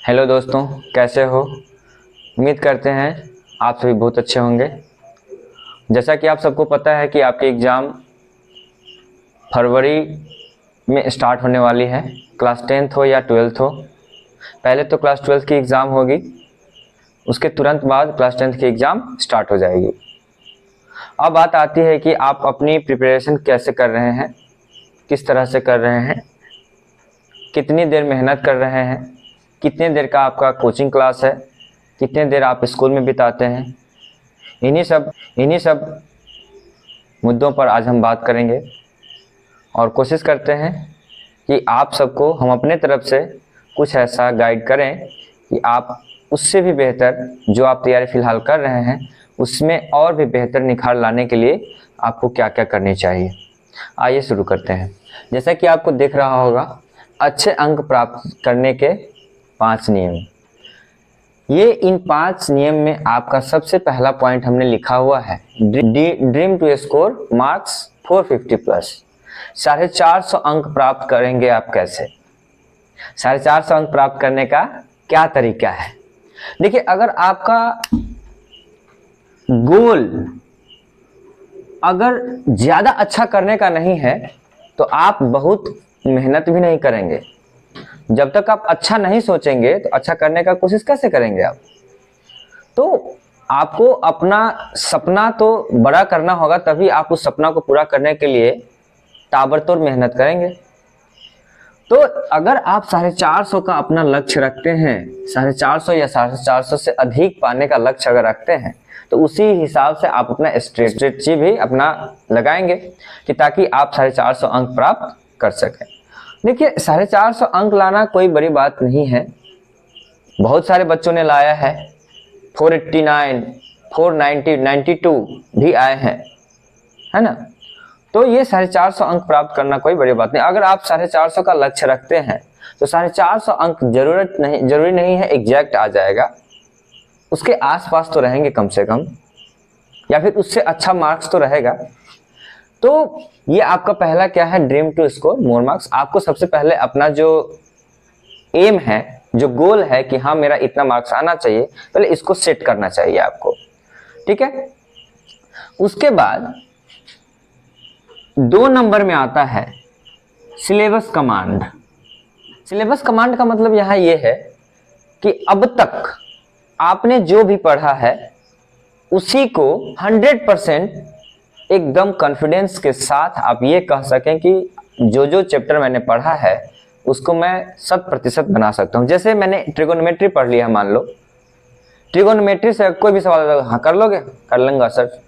Hello दोस्तों, कैसे हो। उम्मीद करते हैं आप सभी बहुत अच्छे होंगे। जैसा कि आप सबको पता है कि आपके एग्ज़ाम फरवरी में स्टार्ट होने वाली है, क्लास 10th हो या 12th हो। पहले तो क्लास 12th की एग्ज़ाम होगी, उसके तुरंत बाद क्लास 10th की एग्ज़ाम स्टार्ट हो जाएगी। अब बात आती है कि आप अपनी प्रिपरेशन कैसे कर रहे हैं, किस तरह से कर रहे हैं, कितनी देर मेहनत कर रहे हैं, कितने देर का आपका कोचिंग क्लास है, कितने देर आप स्कूल में बिताते हैं। इन्हीं सब मुद्दों पर आज हम बात करेंगे और कोशिश करते हैं कि आप सबको हम अपने तरफ से कुछ ऐसा गाइड करें कि आप उससे भी बेहतर जो आप तैयारी फ़िलहाल कर रहे हैं उसमें और भी बेहतर निखार लाने के लिए आपको क्या क्या करनी चाहिए। आइए शुरू करते हैं। जैसा कि आपको दिख रहा होगा, अच्छे अंक प्राप्त करने के 5 नियम। ये इन 5 नियम में आपका सबसे पहला पॉइंट हमने लिखा हुआ है, ड्रीम टू स्कोर मार्क्स 450+। 450 अंक प्राप्त करेंगे आप कैसे? 450 अंक प्राप्त करने का क्या तरीका है? देखिए, अगर आपका गोल अगर ज़्यादा अच्छा करने का नहीं है तो आप बहुत मेहनत भी नहीं करेंगे। जब तक आप अच्छा नहीं सोचेंगे तो अच्छा करने का कोशिश कैसे करेंगे आप? तो आपको अपना सपना तो बड़ा करना होगा, तभी आप उस सपना को पूरा करने के लिए ताबड़तोड़ मेहनत करेंगे। तो अगर आप 450 का अपना लक्ष्य रखते हैं, 450 या 450 से अधिक पाने का लक्ष्य अगर रखते हैं, तो उसी हिसाब से आप अपना स्ट्रेटजी भी अपना लगाएंगे कि ताकि आप 450 अंक प्राप्त कर सकें। देखिए, 450 अंक लाना कोई बड़ी बात नहीं है। बहुत सारे बच्चों ने लाया है, 489, 490, 92 भी आए हैं, है ना। तो ये 450 अंक प्राप्त करना कोई बड़ी बात नहीं। अगर आप 450 का लक्ष्य रखते हैं तो 450 अंक जरूरी नहीं है एग्जैक्ट आ जाएगा, उसके आसपास तो रहेंगे कम से कम, या फिर उससे अच्छा मार्क्स तो रहेगा। तो ये आपका पहला क्या है, dream to score more marks. आपको सबसे पहले अपना जो एम है, जो गोल है कि हाँ मेरा इतना मार्क्स आना चाहिए, पहले इसको सेट करना चाहिए आपको, ठीक है। उसके बाद 2 नंबर में आता है सिलेबस कमांड। सिलेबस कमांड का मतलब यहाँ ये है कि अब तक आपने जो भी पढ़ा है उसी को 100% एकदम कॉन्फिडेंस के साथ आप ये कह सकें कि जो चैप्टर मैंने पढ़ा है उसको मैं 100% बना सकता हूँ। जैसे मैंने ट्रिगोनोमेट्री पढ़ लिया, मान लो ट्रिगोनोमेट्री से कोई भी सवाल, हाँ कर लोगे, कर लूँगा सर।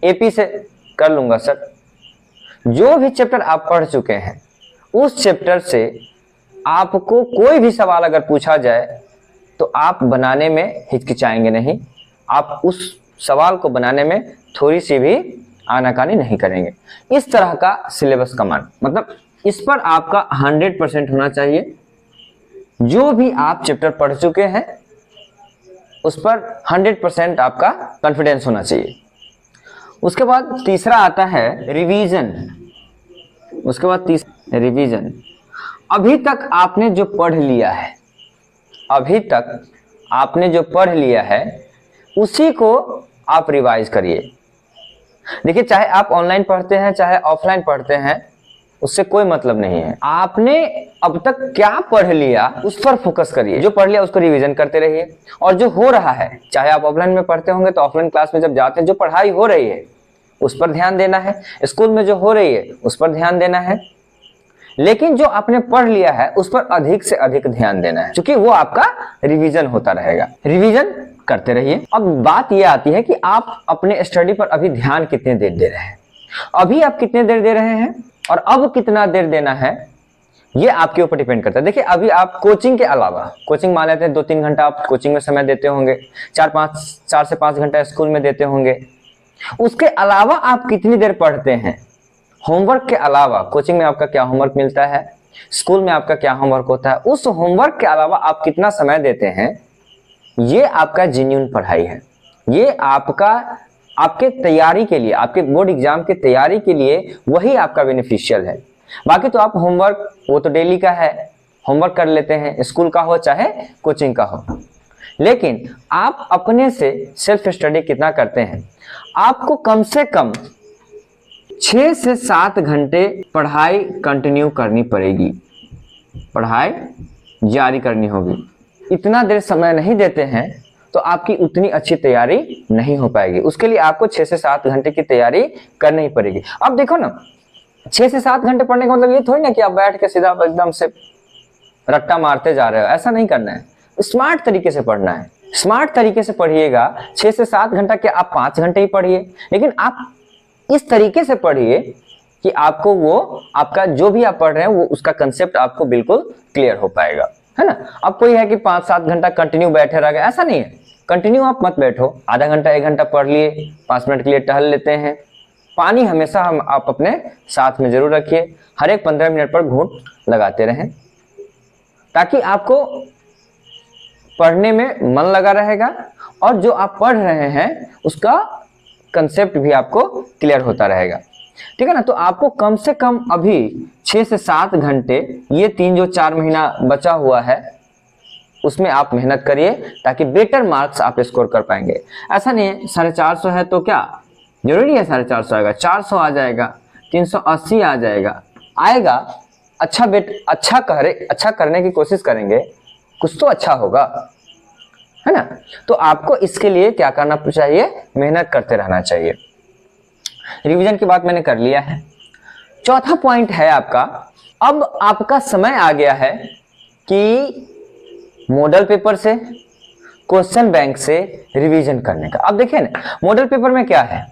एपी से कर लूँगा सर। जो भी चैप्टर आप पढ़ चुके हैं उस चैप्टर से आपको कोई भी सवाल अगर पूछा जाए तो आप बनाने में हिचकिचाएंगे नहीं, आप उस सवाल को बनाने में थोड़ी सी भी आनाकानी नहीं करेंगे। इस तरह का सिलेबस कमांड, मतलब इस पर आपका 100% होना चाहिए। जो भी आप चैप्टर पढ़ चुके हैं उस पर 100% आपका कॉन्फिडेंस होना चाहिए। उसके बाद तीसरा आता है रिवीजन। उसके बाद रिवीजन। अभी तक आपने जो पढ़ लिया है उसी को आप रिवाइज करिए। देखिए, चाहे आप ऑनलाइन पढ़ते हैं चाहे ऑफलाइन पढ़ते हैं, उससे कोई मतलब नहीं है। आपने अब तक क्या पढ़ लिया उस पर फोकस करिए। जो पढ़ लिया उसको रिवीजन करते रहिए। और जो हो रहा है, चाहे आप ऑफलाइन में पढ़ते होंगे तो ऑफलाइन क्लास में जब जाते हैं जो पढ़ाई हो रही है उस पर ध्यान देना है, स्कूल में जो हो रही है उस पर ध्यान देना है, लेकिन जो आपने पढ़ लिया है उस पर अधिक से अधिक ध्यान देना है, क्योंकि वो आपका रिवीजन होता रहेगा। रिवीजन करते रहिए। अब बात ये आती है कि आप अपने स्टडी पर अभी ध्यान कितने देर दे रहे हैं, अभी आप कितने देर दे रहे हैं और अब कितना देर देना है, ये आपके ऊपर डिपेंड करता है। देखिए, अभी आप कोचिंग के अलावा, कोचिंग मान लेते हैं 2-3 घंटा आप कोचिंग में समय देते होंगे, 4 से 5 घंटा स्कूल में देते होंगे। उसके अलावा आप कितनी देर पढ़ते हैं? होमवर्क के अलावा कोचिंग में आपका क्या होमवर्क मिलता है, स्कूल में आपका क्या होमवर्क होता है, उस होमवर्क के अलावा आप कितना समय देते हैं, ये आपका जेन्युइन पढ़ाई है। ये आपके तैयारी के लिए, आपके बोर्ड एग्जाम के तैयारी के लिए वही आपका बेनिफिशियल है। बाकी तो आप होमवर्क वो तो डेली का है, होमवर्क कर लेते हैं, स्कूल का हो चाहे कोचिंग का हो। लेकिन आप अपने से सेल्फ स्टडी कितना करते हैं? आपको कम से कम 6 से 7 घंटे पढ़ाई कंटिन्यू करनी पड़ेगी, पढ़ाई जारी करनी होगी। इतना देर समय नहीं देते हैं तो आपकी उतनी अच्छी तैयारी नहीं हो पाएगी। उसके लिए आपको 6 से 7 घंटे की तैयारी करनी ही पड़ेगी। अब देखो ना, 6 से 7 घंटे पढ़ने का मतलब ये थोड़ी ना कि आप बैठ के सीधा एकदम से रट्टा मारते जा रहे हो, ऐसा नहीं करना है। स्मार्ट तरीके से पढ़ना है। स्मार्ट तरीके से पढ़िएगा। 6 से 7 घंटा क्या, आप 5 घंटे ही पढ़िए, लेकिन आप इस तरीके से पढ़िए कि आपको वो आपका जो भी आप पढ़ रहे हैं वो उसका कंसेप्ट आपको बिल्कुल क्लियर हो पाएगा, है ना। अब कोई है कि 5-7 घंटा कंटिन्यू बैठे रह गए, ऐसा नहीं है। कंटिन्यू आप मत बैठो, आधा घंटा 1 घंटा पढ़ लिए, 5 मिनट के लिए टहल लेते हैं। पानी हमेशा आप अपने साथ में जरूर रखिए, हर एक 15 मिनट पर घूंट लगाते रहें, ताकि आपको पढ़ने में मन लगा रहेगा और जो आप पढ़ रहे हैं उसका कंसेप्ट भी आपको क्लियर होता रहेगा, ठीक है ना। तो आपको कम से कम अभी 6 से 7 घंटे, ये 3 जो 4 महीना बचा हुआ है उसमें आप मेहनत करिए, ताकि बेटर मार्क्स आप स्कोर कर पाएंगे। ऐसा नहीं है 450 है तो क्या जरूरी है 450 आएगा, 400 आ जाएगा, 380 आ जाएगा, आएगा। अच्छा करने की कोशिश करेंगे, कुछ तो अच्छा होगा, है ना। तो आपको इसके लिए क्या करना चाहिए, मेहनत करते रहना चाहिए। रिवीजन की बात मैंने कर लिया है। चौथा पॉइंट है आपका, अब आपका समय आ गया है कि मॉडल पेपर से, क्वेश्चन बैंक से रिवीजन करने का। अब देखिए ना, मॉडल पेपर में क्या है,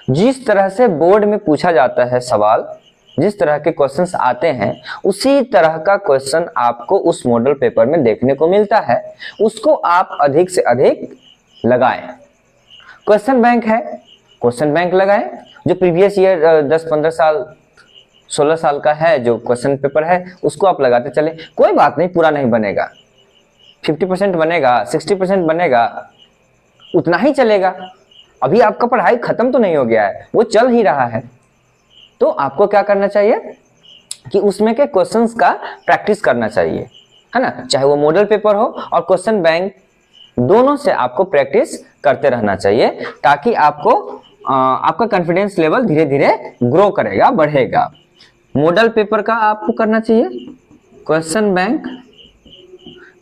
जिस तरह से बोर्ड में पूछा जाता है सवाल, जिस तरह के क्वेश्चंस आते हैं उसी तरह का क्वेश्चन आपको उस मॉडल पेपर में देखने को मिलता है, उसको आप अधिक से अधिक लगाएं। क्वेश्चन बैंक है, क्वेश्चन बैंक लगाएं। जो प्रीवियस ईयर 10-15 साल 16 साल का है जो क्वेश्चन पेपर है उसको आप लगाते चले। कोई बात नहीं, पूरा नहीं बनेगा, 50% बनेगा, 60% बनेगा, उतना ही चलेगा। अभी आपका पढ़ाई खत्म तो नहीं हो गया है, वो चल ही रहा है। तो आपको क्या करना चाहिए कि उसमें के क्वेश्चंस का प्रैक्टिस करना चाहिए, है ना। चाहे वो मॉडल पेपर हो और क्वेश्चन बैंक, दोनों से आपको प्रैक्टिस करते रहना चाहिए, ताकि आपका कॉन्फिडेंस लेवल धीरे धीरे ग्रो करेगा, बढ़ेगा। मॉडल पेपर का आपको करना चाहिए, क्वेश्चन बैंक,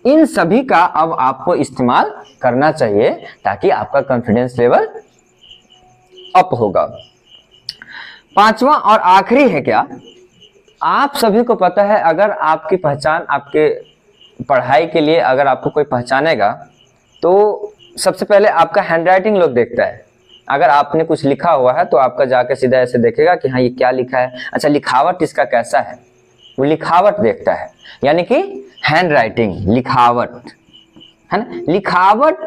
इन सभी का अब आपको इस्तेमाल करना चाहिए, ताकि आपका कॉन्फिडेंस लेवल अप होगा। पांचवा और आखिरी है क्या, आप सभी को पता है, अगर आपकी पहचान, आपके पढ़ाई के लिए अगर आपको कोई पहचानेगा तो सबसे पहले आपका हैंडराइटिंग लोग देखता है। अगर आपने कुछ लिखा हुआ है तो आपका जाके सीधा ऐसे देखेगा कि हाँ ये क्या लिखा है, अच्छा लिखावट इसका कैसा है, वो लिखावट देखता है, यानी कि हैंडराइटिंग, लिखावट, है ना। लिखावट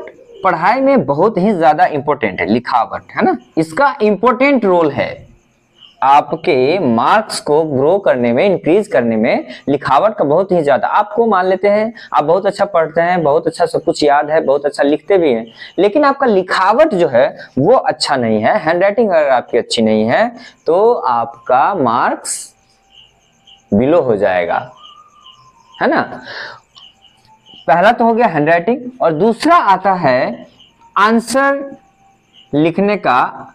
पढ़ाई में बहुत ही ज्यादा इंपॉर्टेंट है, लिखावट, है ना। इसका इंपॉर्टेंट रोल है आपके मार्क्स को ग्रो करने में, इंक्रीज करने में। लिखावट का बहुत ही ज्यादा, आपको मान लेते हैं आप बहुत अच्छा पढ़ते हैं, बहुत अच्छा सब कुछ याद है, बहुत अच्छा लिखते भी हैं, लेकिन आपका लिखावट जो है वो अच्छा नहीं है, हैंडराइटिंग अगर आपकी अच्छी नहीं है तो आपका मार्क्स बिलो हो जाएगा, है ना। पहला तो हो गया हैंडराइटिंग, और दूसरा आता है आंसर लिखने का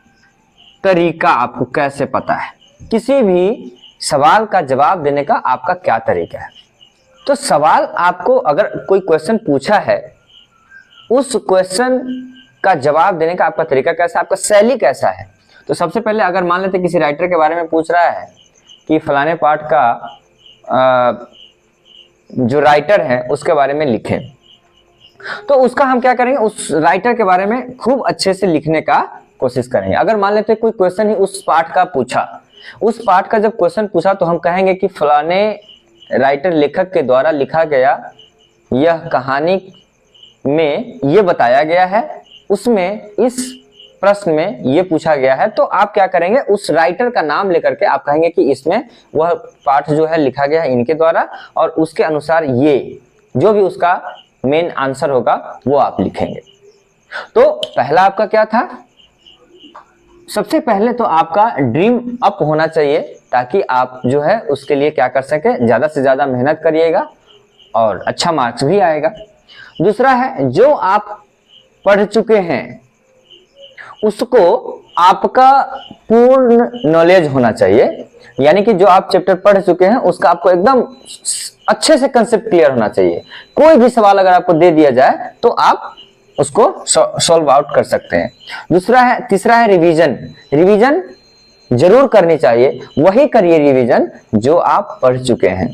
तरीका। आपको कैसे पता है किसी भी सवाल का जवाब देने का आपका क्या तरीका है। तो सवाल आपको, अगर कोई क्वेश्चन पूछा है, उस क्वेश्चन का जवाब देने का आपका तरीका कैसा है, आपका शैली कैसा है। तो सबसे पहले अगर मान लेते किसी राइटर के बारे में पूछ रहा है कि फलाने पार्ट का जो राइटर है उसके बारे में लिखें, तो उसका हम क्या करेंगे, उस राइटर के बारे में खूब अच्छे से लिखने का कोशिश करेंगे। अगर मान लेते कोई क्वेश्चन ही उस पार्ट का पूछा, उस पार्ट का जब क्वेश्चन पूछा तो हम कहेंगे कि फलाने राइटर, लेखक के द्वारा लिखा गया यह कहानी में ये बताया गया है, उसमें इस प्रश्न में ये पूछा गया है। तो आप क्या करेंगे, उस राइटर का नाम लेकर के आप कहेंगे कि इसमें वह पाठ जो है लिखा गया है इनके द्वारा, और उसके अनुसार ये जो भी उसका मेन आंसर होगा वो आप लिखेंगे। तो पहला आपका क्या था, सबसे पहले तो आपका ड्रीम अप होना चाहिए, ताकि आप जो है उसके लिए क्या कर सके, ज्यादा से ज्यादा मेहनत करिएगा और अच्छा मार्क्स भी आएगा। दूसरा है जो आप पढ़ चुके हैं उसको आपका पूर्ण नॉलेज होना चाहिए, यानी कि जो आप चैप्टर पढ़ चुके हैं उसका आपको एकदम अच्छे से कंसेप्ट क्लियर होना चाहिए। कोई भी सवाल अगर आपको दे दिया जाए तो आप उसको सॉल्व आउट कर सकते हैं। तीसरा है रिवीजन। रिवीजन जरूर करनी चाहिए, वही करिए रिवीजन जो आप पढ़ चुके हैं।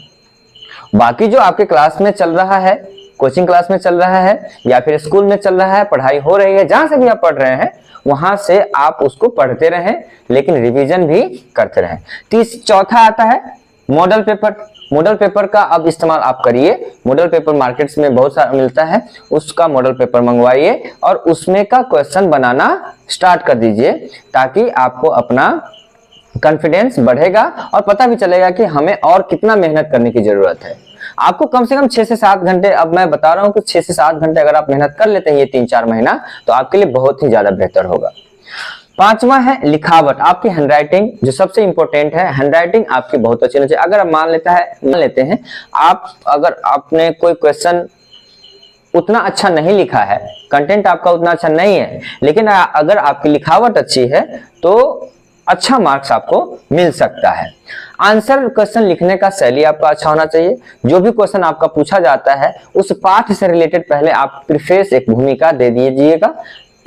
बाकी जो आपके क्लास में चल रहा है, कोचिंग क्लास में चल रहा है या फिर स्कूल में चल रहा है, पढ़ाई हो रही है, जहां से भी आप पढ़ रहे हैं वहां से आप उसको पढ़ते रहें, लेकिन रिवीजन भी करते रहें। चौथा आता है मॉडल पेपर। मॉडल पेपर का अब इस्तेमाल आप करिए। मॉडल पेपर मार्केट्स में बहुत सारा मिलता है, उसका मॉडल पेपर मंगवाइए और उसमें का क्वेश्चन बनाना स्टार्ट कर दीजिए, ताकि आपको अपना कॉन्फिडेंस बढ़ेगा और पता भी चलेगा कि हमें और कितना मेहनत करने की जरूरत है। आपको कम से कम 6 से 7 घंटे, अब मैं बता रहा हूं कि 6 से 7 घंटे अगर आप मेहनत कर लेते हैं ये 3-4 महीना, तो आपके लिए बहुत ही ज्यादा बेहतर होगा। पांचवा है लिखावट। आपकी हैंडराइटिंग जो सबसे इंपॉर्टेंट है, हैंडराइटिंग आपकी बहुत अच्छी होनी चाहिए। अगर आप मान लेते हैं आप अगर आपने कोई क्वेश्चन उतना अच्छा नहीं लिखा है, कंटेंट आपका उतना अच्छा नहीं है, लेकिन अगर आपकी लिखावट अच्छी है तो अच्छा मार्क्स आपको मिल सकता है। आंसर क्वेश्चन लिखने का शैली आपका अच्छा होना चाहिए। जो भी क्वेश्चन आपका पूछा जाता है उस पाठ से रिलेटेड पहले आप प्रीफेस एक भूमिका दे दीजिएगा,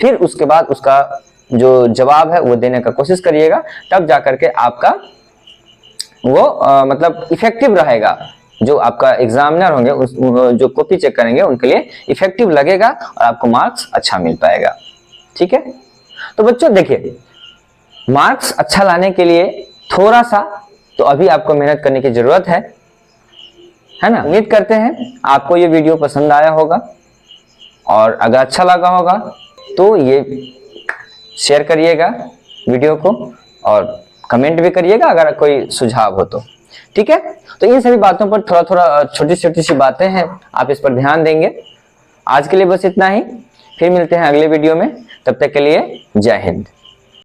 फिर उसके बाद उसका जो जवाब है वो देने का कोशिश करिएगा, तब जाकर के आपका वो मतलब इफेक्टिव रहेगा। जो आपका एग्जामिनर होंगे जो कॉपी चेक करेंगे उनके लिए इफेक्टिव लगेगा और आपको मार्क्स अच्छा मिल पाएगा। ठीक है, तो बच्चों देखिए, मार्क्स अच्छा लाने के लिए थोड़ा सा तो अभी आपको मेहनत करने की जरूरत है ना। उम्मीद करते हैं आपको ये वीडियो पसंद आया होगा, और अगर अच्छा लगा होगा तो ये शेयर करिएगा वीडियो को और कमेंट भी करिएगा अगर कोई सुझाव हो तो। ठीक है, तो इन सभी बातों पर थोड़ा छोटी छोटी सी बातें हैं, आप इस पर ध्यान देंगे। आज के लिए बस इतना ही, फिर मिलते हैं अगले वीडियो में, तब तक के लिए जय हिंद।